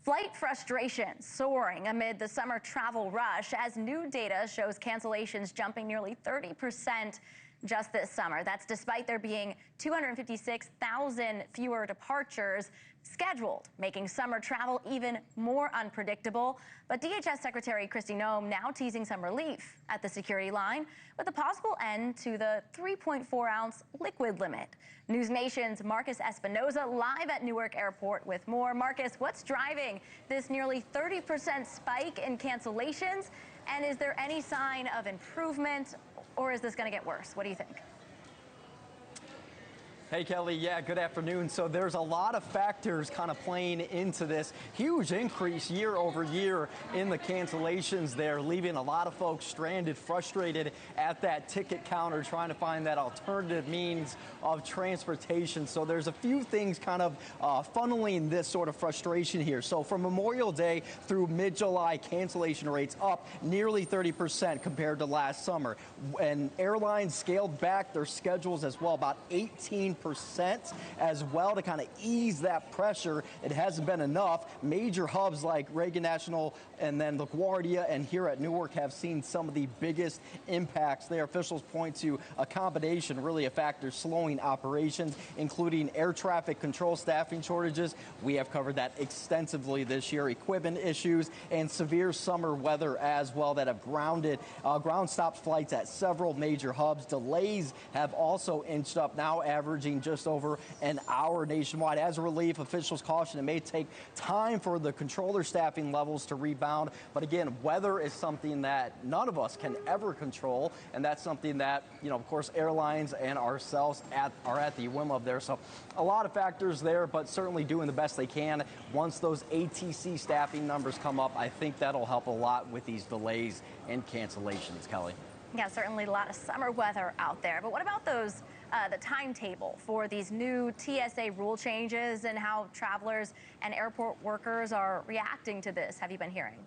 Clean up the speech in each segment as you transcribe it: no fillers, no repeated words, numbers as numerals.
Flight frustration soaring amid the summer travel rush as new data shows cancellations jumping nearly 30% just this summer. That's despite there being 256,000 fewer departures scheduled, making summer travel even more unpredictable. But DHS Secretary Kristi Noem now teasing some relief at the security line with a possible end to the 3.4-ounce liquid limit. NewsNation's Marcus Espinoza live at Newark Airport with more. Marcus, what's driving this nearly 30% spike in cancellations? And is there any sign of improvement, or is this going to get worse? What do you think? Hey, Kelly. Yeah, good afternoon. So there's a lot of factors kind of playing into this huge increase year over year in the cancellations there, leaving a lot of folks stranded, frustrated at that ticket counter, trying to find that alternative means of transportation. So there's a few things kind of funneling this sort of frustration here. So from Memorial Day through mid-July, cancellation rates up nearly 30% compared to last summer. And airlines scaled back their schedules as well, about 18% as well, to kind of ease that pressure. It hasn't been enough. Major hubs like Reagan National and then LaGuardia and here at Newark have seen some of the biggest impacts there. Officials point to a combination, really a factor, slowing operations, including air traffic control staffing shortages. We have covered that extensively this year. Equipment issues and severe summer weather as well that have ground stopped flights at several major hubs. Delays have also inched up, now averaging just over an hour nationwide. As a relief, officials caution it may take time for the controller staffing levels to rebound. But again, weather is something that none of us can ever control. And that's something that, of course, airlines and ourselves are at the whim of there. So a lot of factors there, but certainly doing the best they can. Once those ATC staffing numbers come up, I think that'll help a lot with these delays and cancellations, Kelly. Yeah, certainly a lot of summer weather out there. But what about those, the timetable for these new TSA rule changes and how travelers and airport workers are reacting to this? Have you been hearing?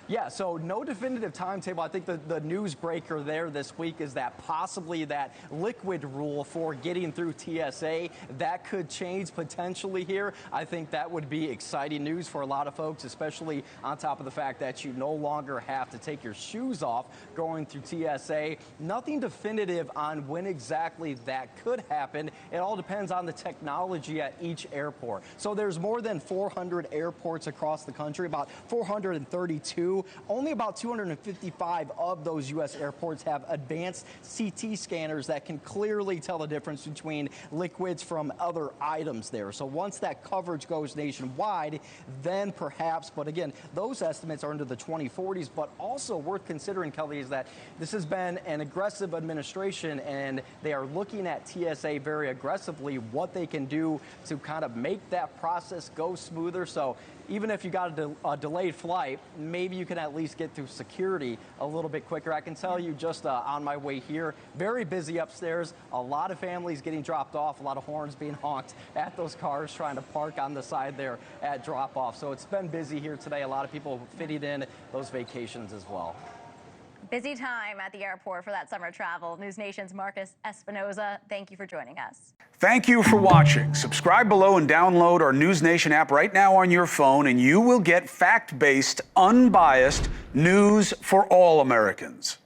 Yeah, so no definitive timetable. I think the news breaker there this week is that possibly that liquid rule for getting through TSA, that could change potentially here. I think that would be exciting news for a lot of folks, especially on top of the fact that you no longer have to take your shoes off going through TSA. Nothing definitive on when exactly that could happen. It all depends on the technology at each airport. So there's more than 400 airports across the country, about 432. Only about 255 of those U.S. airports have advanced CT scanners that can clearly tell the difference between liquids from other items there. So once that coverage goes nationwide, then perhaps, but again, those estimates are into the 2040s. But also worth considering, Kelly, is that this has been an aggressive administration and they are looking at TSA very aggressively, what they can do to kind of make that process go smoother. So even if you got a delayed flight, maybe you can at least get through security a little bit quicker. I can tell you just on my way here, very busy upstairs, a lot of families getting dropped off, a lot of horns being honked at those cars trying to park on the side there at drop off. So it's been busy here today. A lot of people fitting in those vacations as well. Busy time at the airport for that summer travel. NewsNation's Marcus Espinoza, thank you for joining us. Thank you for watching. Subscribe below and download our NewsNation app right now on your phone, and you will get fact-based, unbiased news for all Americans.